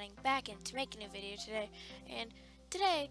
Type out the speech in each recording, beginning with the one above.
getting back into making a video today, and today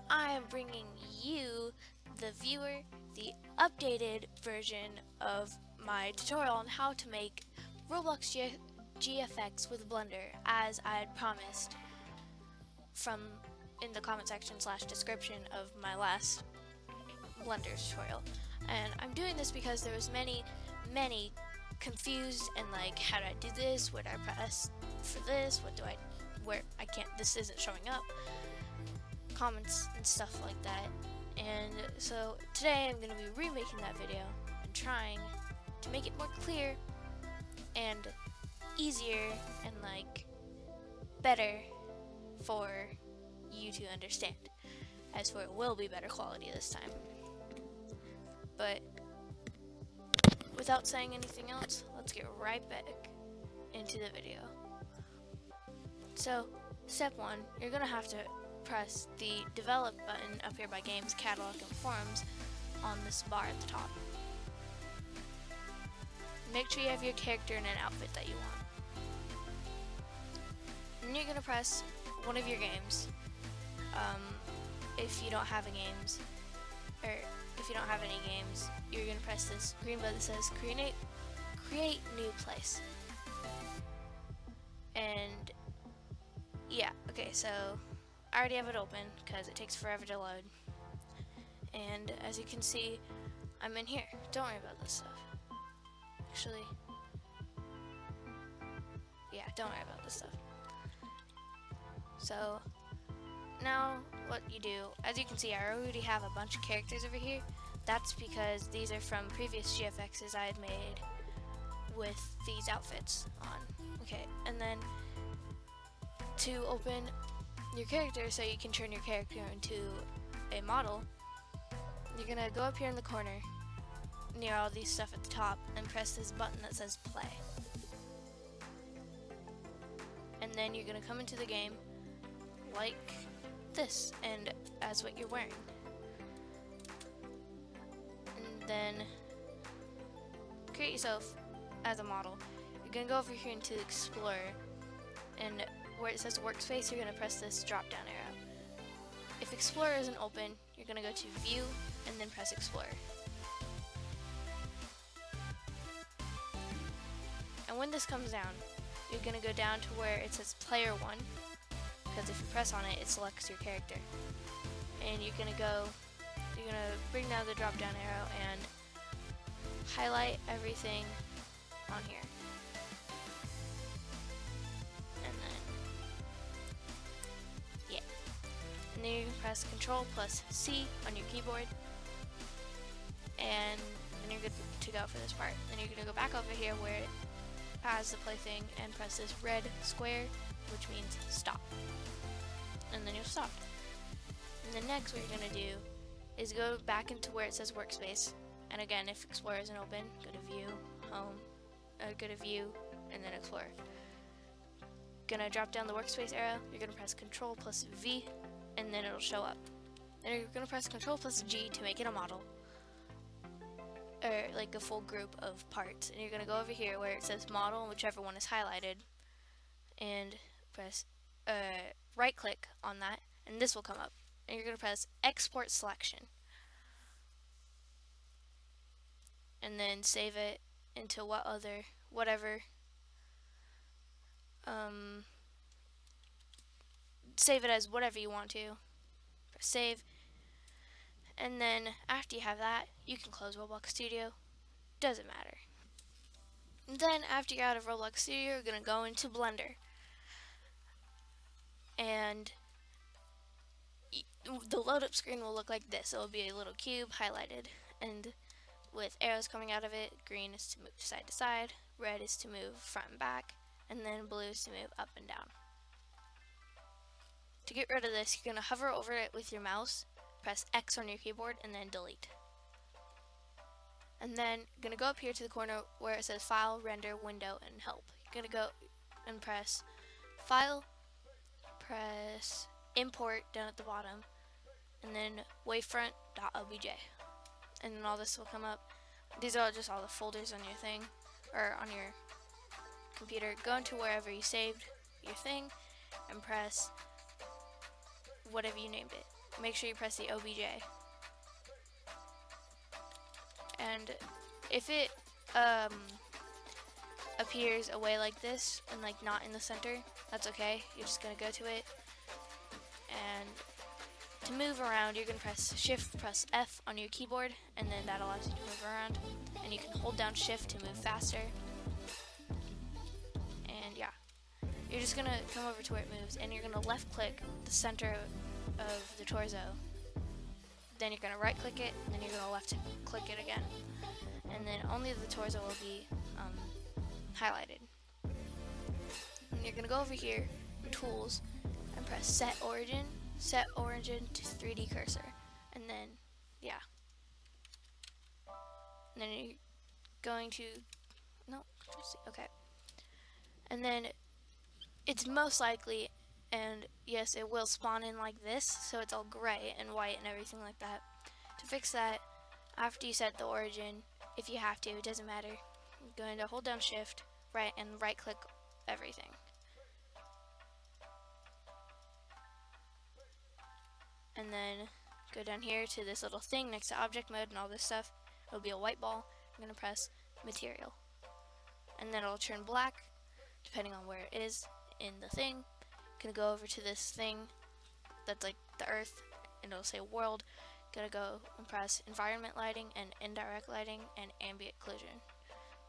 I am bringing you, the viewer, the updated version of my tutorial on how to make Roblox GFX with Blender, as I had promised from in the comment section / description of my last Blender tutorial. And I'm doing this because there was many confused and like, how do I do this? Where do I press for this? What do I, where I can't, this isn't showing up, comments and stuff like that. And so today I'm going to be remaking that video and trying to make it more clear and easier and like better for you to understand. As for it will be better quality this time. But without saying anything else, let's get right back into the video. So, step 1, you're going to have to press the develop button up here by games, catalog, and forums on this bar at the top. Make sure you have your character in an outfit that you want. And you're going to press one of your games. If you don't have any games, you're going to press this green button that says create new place. And yeah, okay, so I already have it open because it takes forever to load. And as you can see, I'm in here. Don't worry about this stuff. Actually, yeah, don't worry about this stuff. So now what you do, as you can see, I already have a bunch of characters over here. That's because these are from previous GFXs I had made with these outfits on. Okay, and then to open your character so you can turn your character into a model, you're gonna go up here in the corner near all these stuff at the top and press this button that says play. And then you're gonna come into the game like this, and as what you're wearing. And then create yourself as a model. You're gonna go over here into Explorer, and where it says workspace, you're gonna press this drop down arrow. If Explorer isn't open, you're gonna go to View and then press Explorer. And when this comes down, you're gonna go down to where it says Player 1, because if you press on it, it selects your character. And you're gonna bring down the drop down arrow and highlight everything on here. And then, yeah. And then you can press Ctrl+C on your keyboard. And then you're good to go for this part. Then you're gonna go back over here where it has the play thing and press this red square, which means stop. And then you'll stop. And then next what you're going to do is go back into where it says workspace. And again, if Explorer isn't open, go to View, Home, go to View, and then Explorer. Gonna drop down the workspace arrow, you're going to press Ctrl+V, and then it'll show up. Then you're going to press Ctrl+G to make it a model, or like a full group of parts. And you're going to go over here where it says model, whichever one is highlighted, and press right click on that, and this will come up. And you're going to press export selection. And then save it into whatever. Save it as whatever you want to. Press save. And then after you have that, you can close Roblox Studio. Doesn't matter. And then after you're out of Roblox Studio, you're going to go into Blender. And the load up screen will look like this. It will be a little cube highlighted and with arrows coming out of it. Green is to move side to side, red is to move front and back, and then blue is to move up and down. To get rid of this, you're going to hover over it with your mouse, press X on your keyboard, and then delete. And then you're going to go up here to the corner where it says File, Render, Window, and Help. You're going to go and press File, press Import down at the bottom, and then wavefront.obj. And then all this will come up. These are just all the folders on your thing, or on your computer. Go into wherever you saved your thing, and press whatever you named it. Make sure you press the OBJ. And if it appears away like this and like not in the center, that's okay. You're just gonna go to it, and to move around you're gonna press Shift, press F on your keyboard, and then that allows you to move around. And you can hold down Shift to move faster. And yeah, you're just gonna come over to where it moves, and you're gonna left click the center of the torso. Then you're gonna right click it, and then you're gonna left click it again, and then only the torso will be highlighted. And you're gonna go over here in Tools and press Set Origin to 3D Cursor, and then yeah, and then you're going to okay, and then it's most likely, and yes, it will spawn in like this, so it's all gray and white and everything like that. To fix that, after you set the origin, if you have to, it doesn't matter, you're going to hold down Shift, right, and right click everything. And then go down here to this little thing next to object mode and all this stuff. It'll be a white ball. I'm going to press material, and then it'll turn black depending on where it is in the thing. Gonna go over to this thing that's like the earth, and it'll say world. Gonna go and press environment lighting and indirect lighting and ambient occlusion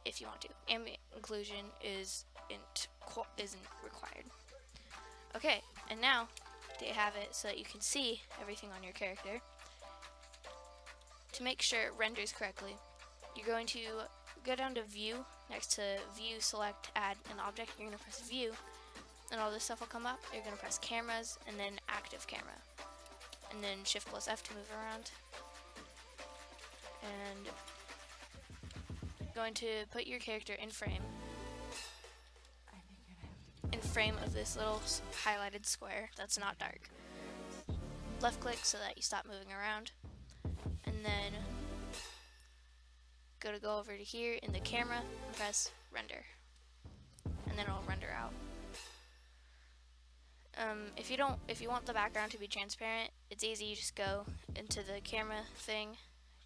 if you want to. Ambient occlusion isn't required. Okay, and now they have it so that you can see everything on your character. To make sure it renders correctly, you're going to go down to View, next to View, select Add an Object. You're going to press View, and all this stuff will come up. You're going to press Cameras, and then Active Camera, and then Shift plus F to move around. And going to put your character in frame. In frame of this little highlighted square that's not dark. Left click so that you stop moving around, and then go over to here in the camera and press render, and then it'll render out. If you want the background to be transparent, it's easy. You just go into the camera thing,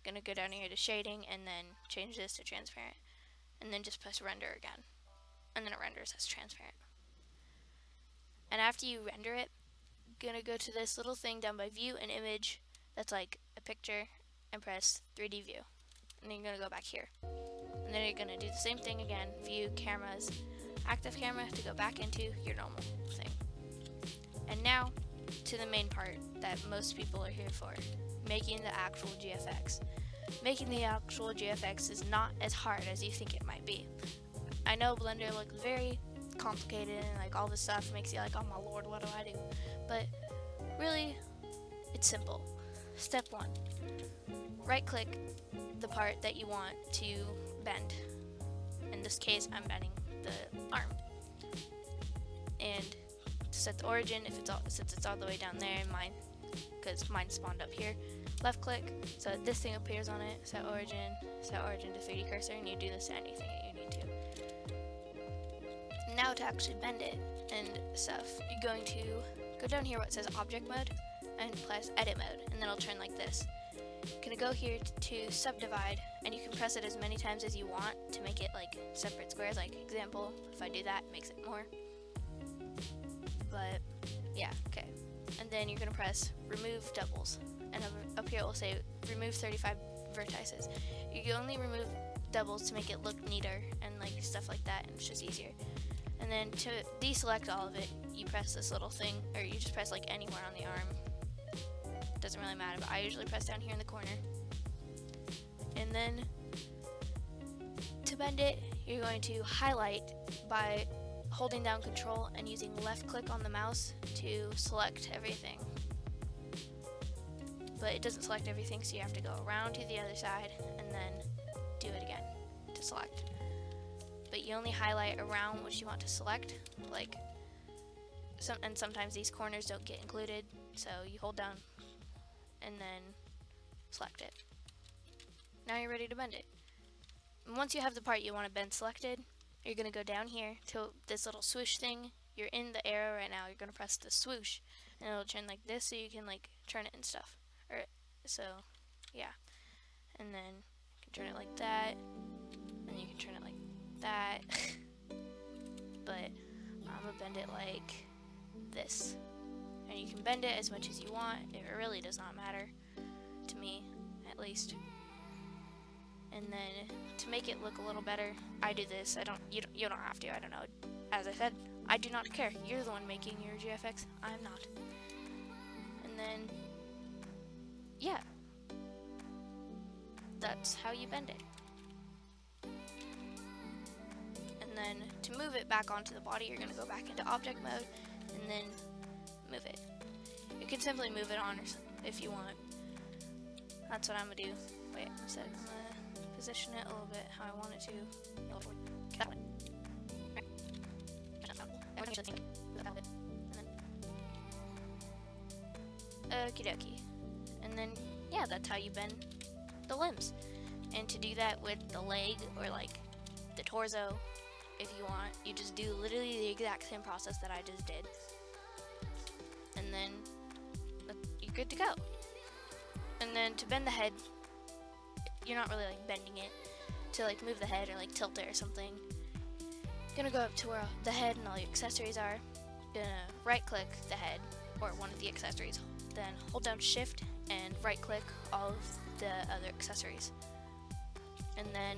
gonna go down here to shading, and then change this to transparent, and then just press render again, and then it renders as transparent. And after you render it, gonna go to this little thing down by View and Image that's like a picture, and press 3D View, and then you're gonna go back here, and then you're gonna do the same thing again. View, Cameras, Active Camera to go back into your normal thing. And now to the main part that most people are here for, making the actual GFX. Making the actual GFX is not as hard as you think it might be. I know Blender looks very complicated and like all this stuff makes you like, oh my lord, what do I do? But really, it's simple. Step 1, right click the part that you want to bend. In this case, I'm bending the arm. And to set the origin, since it's all the way down there in mine, because mine spawned up here, left click so that this thing appears on it, set origin to 3D cursor, and you do this to anything that you need to. Now to actually bend it and stuff, you're going to go down here where it says object mode and press edit mode, and then it'll turn like this. You're gonna go here to subdivide, and you can press it as many times as you want to make it like separate squares. Like example, if I do that, it makes it more. But yeah, okay. And then you're gonna press remove doubles, and up here it will say remove 35 vertices. You can only remove doubles to make it look neater and like stuff like that, and it's just easier. And then to deselect all of it, you press this little thing, or you just press like anywhere on the arm. Doesn't really matter, but I usually press down here in the corner. And then to bend it, you're going to highlight by holding down Control and using left click on the mouse to select everything. But it doesn't select everything, so you have to go around to the other side and then do it again to select. But you only highlight around what you want to select, like and sometimes these corners don't get included, so you hold down and then select it. Now you're ready to bend it. And once you have the part you want to bend selected, you're going to go down here to this little swoosh thing you're in the arrow right now, you're gonna press the swoosh, and it'll turn like this, so you can like turn it and stuff. Or so, yeah. And then you can turn it like that, and you can turn it like that. But I'm gonna bend it like this, and you can bend it as much as you want. It really does not matter to me, at least. And then to make it look a little better, I do this. You don't have to. I don't know. As I said, I do not care. You're the one making your GFX. I'm not. And then, yeah, that's how you bend it. And then to move it back onto the body, you're gonna go back into object mode and then move it. You can simply move it on if you want. That's what I'm gonna do. Wait, I'm gonna position it a little bit how I want it to. That one. Okie dokie. And then, yeah, that's how you bend the limbs. And to do that with the leg or like the torso, if you want, you just do literally the exact same process that I just did. And then you're good to go. And then to bend the head, you're not really like bending it. To like move the head or like tilt it or something, you're gonna go up to where the head and all the accessories are. Gonna right click the head or one of the accessories, then hold down shift and right click all of the other accessories. And then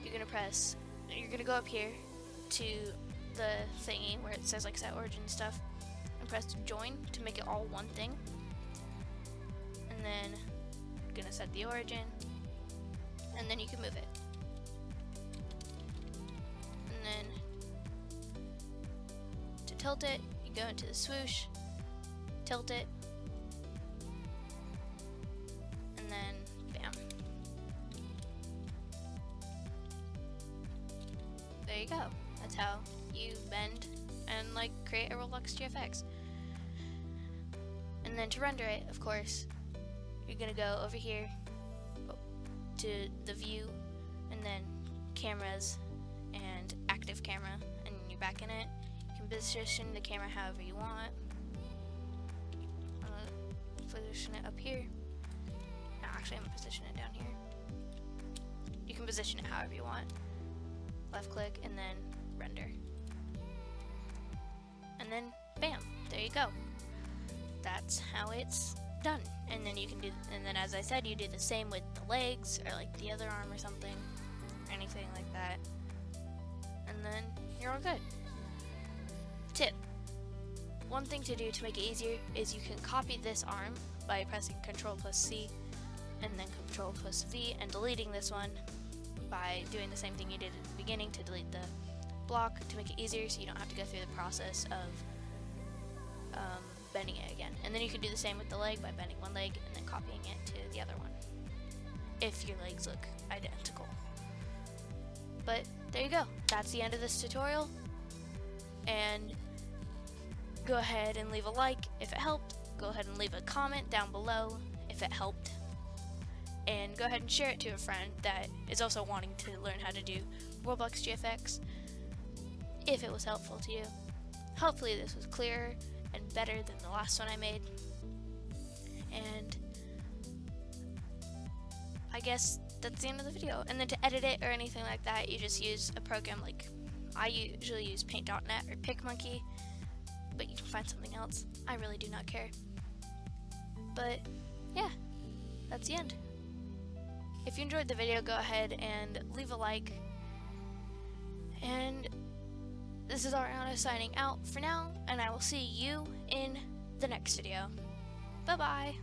you're gonna go up here to the thingy where it says like set origin stuff and press join to make it all one thing. And then you're gonna set the origin, and then you can move it. And then to tilt it, you go into the swoosh, tilt it, and then bam. There you go. That's how you bend and like create a Roblox GFX. And then to render it, of course, you're gonna go over here to the view and then cameras and active camera, and you're back in it. You can position the camera however you want. I'm gonna position it up here. No, actually I'm gonna position it down here. You can position it however you want. Left click and then render. And then bam, there you go. That's how it's done. And then you can do, and then as I said, you do the same with the legs or like the other arm or something, or anything like that. And then you're all good. Tip: one thing to do to make it easier is you can copy this arm by pressing Ctrl+C and then Ctrl+V and deleting this one by doing the same thing you did at the beginning to delete the block, to make it easier so you don't have to go through the process of bending it again. And then you can do the same with the leg by bending one leg and then copying it to the other one if your legs look identical. But there you go. That's the end of this tutorial. And go ahead and leave a like if it helped. Go ahead and leave a comment down below if it helped. And go ahead and share it to a friend that is also wanting to learn how to do Roblox GFX if it was helpful to you. Hopefully this was clearer and better than the last one I made. And I guess that's the end of the video. And then to edit it or anything like that, you just use a program like, I usually use Paint.net or PicMonkey, but you can find something else. I really do not care. But yeah, that's the end. If you enjoyed the video, go ahead and leave a like. And this is Ariana signing out for now, and I will see you in the next video. Bye bye.